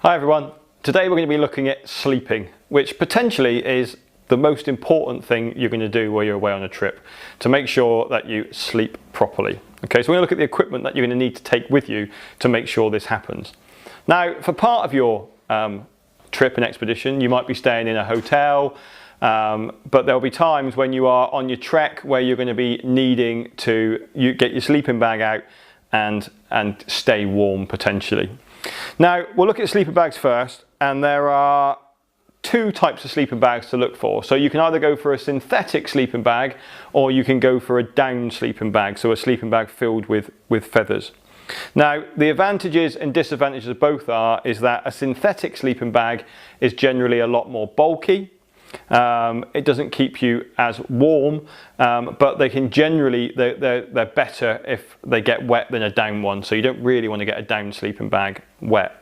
Hi everyone, today we're going to be looking at sleeping, which potentially is the most important thing you're going to do while you're away on a trip to make sure that you sleep properly. Okay, so we're going to look at the equipment that you're going to need to take with you to make sure this happens. Now, for part of your trip and expedition, you might be staying in a hotel, but there'll be times when you are on your trek where you're going to be needing to get your sleeping bag out and stay warm potentially. Now, we'll look at sleeping bags first, and there are two types of sleeping bags to look for. So you can either go for a synthetic sleeping bag or you can go for a down sleeping bag, so a sleeping bag filled with feathers. Now, the advantages and disadvantages of both is that a synthetic sleeping bag is generally a lot more bulky. It doesn't keep you as warm, but they can generally, they're better if they get wet than a down one, so you don't really want to get a down sleeping bag wet.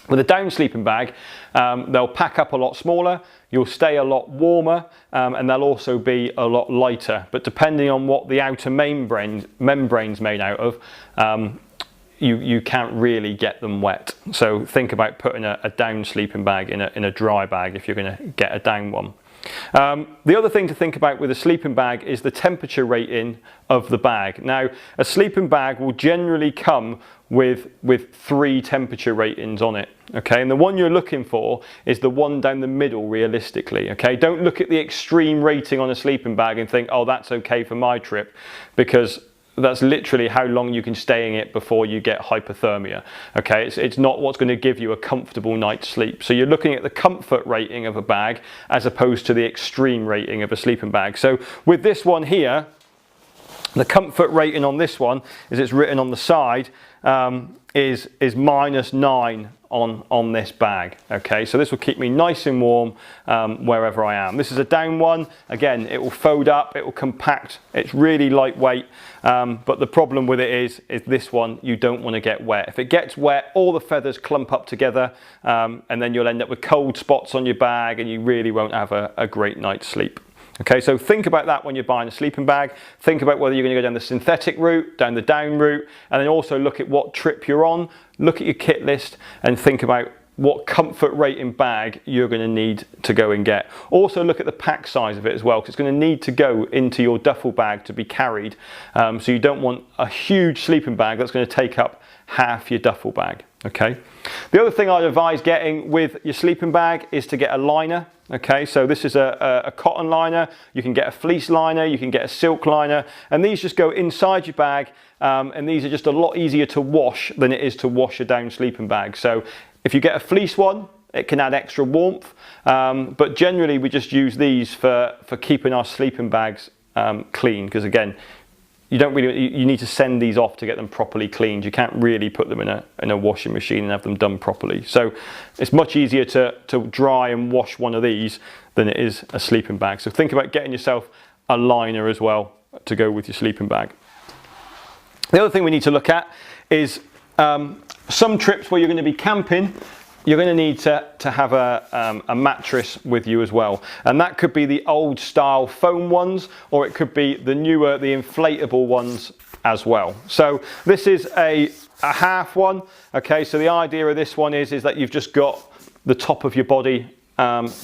With a down sleeping bag, they'll pack up a lot smaller, you'll stay a lot warmer, and they'll also be a lot lighter, but depending on what the outer membrane's made out of, you can't really get them wet. So think about putting a down sleeping bag in a dry bag if you're going to get a down one. The other thing to think about with a sleeping bag is the temperature rating of the bag. Now, a sleeping bag will generally come with 3 temperature ratings on it. Okay, and the one you're looking for is the one down the middle realistically. Okay, don't look at the extreme rating on a sleeping bag and think, oh, that's okay for my trip, because that's literally how long you can stay in it before you get hypothermia. Okay, it's not what's going to give you a comfortable night's sleep. So you're looking at the comfort rating of a bag as opposed to the extreme rating of a sleeping bag. So with this one here, the comfort rating on this one, as it's written on the side, is -9 on this bag. Okay, so this will keep me nice and warm wherever I am. This is a down one. Again, it will fold up, it will compact, it's really lightweight, but the problem with it is this one, you don't want to get wet. If it gets wet, all the feathers clump up together, and then you'll end up with cold spots on your bag and you really won't have a great night's sleep. Okay, so think about that when you're buying a sleeping bag. Think about whether you're going to go down the synthetic route, down the down route, and then also look at what trip you're on, look at your kit list, and think about what comfort rating bag you're going to need to go and get. Also look at the pack size of it as well, because it's going to need to go into your duffel bag to be carried. So you don't want a huge sleeping bag that's going to take up half your duffel bag. Okay. The other thing I'd advise getting with your sleeping bag is to get a liner. Okay, so this is a cotton liner, you can get a fleece liner, you can get a silk liner, and these just go inside your bag, and these are just a lot easier to wash than it is to wash a down sleeping bag. So if you get a fleece one, it can add extra warmth, but generally we just use these for keeping our sleeping bags clean, because again, you need to send these off to get them properly cleaned. You can't really put them in a washing machine and have them done properly. So it's much easier to dry and wash one of these than it is a sleeping bag. So think about getting yourself a liner as well to go with your sleeping bag. The other thing we need to look at is some trips where you're going to be camping, you're going to need to have a mattress with you as well, and that could be the old style foam ones, or it could be the newer, the inflatable ones as well. So this is a half one. Okay, so the idea of this one is that you've just got the top of your body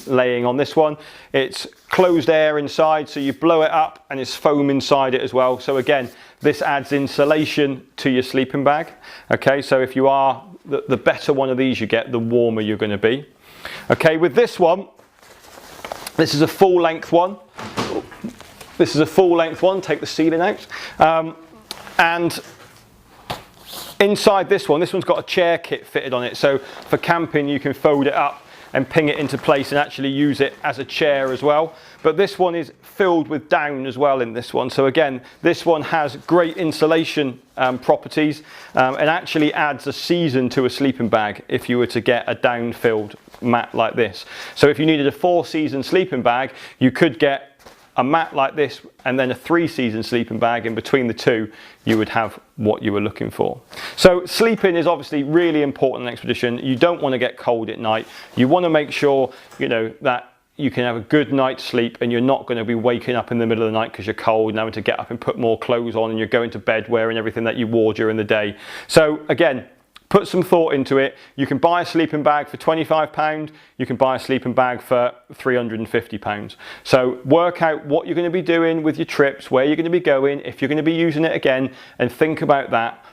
laying on this one. It's closed air inside, so you blow it up and it's foam inside it as well. So again, this adds insulation to your sleeping bag. Okay, so if you are the better one of these you get, the warmer you're going to be. Okay, with this one, this is a full length one. This is a full length one, take the ceiling out. And inside this one's got a chair kit fitted on it. So for camping, you can fold it up and ping it into place and actually use it as a chair as well. But this one is filled with down as well in this one. So again, this one has great insulation properties and actually adds a season to a sleeping bag if you were to get a down filled mat like this. So if you needed a 4-season sleeping bag, you could get a mat like this and then a 3-season sleeping bag. In between the two, you would have what you were looking for. So sleeping is obviously really important in an expedition. You don't want to get cold at night. You want to make sure, you know, that you can have a good night's sleep and you're not going to be waking up in the middle of the night because you're cold and having to get up and put more clothes on, and you're going to bed wearing everything that you wore during the day. So again, put some thought into it. You can buy a sleeping bag for £25, you can buy a sleeping bag for £350. So work out what you're going to be doing with your trips, where you're going to be going, if you're going to be using it again, and think about that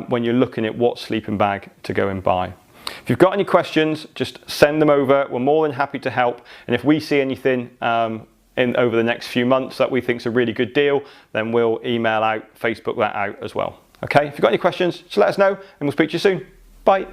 when you're looking at what sleeping bag to go and buy. If you've got any questions, just send them over. We're more than happy to help. And if we see anything over the next few months that we think is a really good deal, then we'll email out, Facebook that out as well. Okay, if you've got any questions, just let us know and we'll speak to you soon. Bye.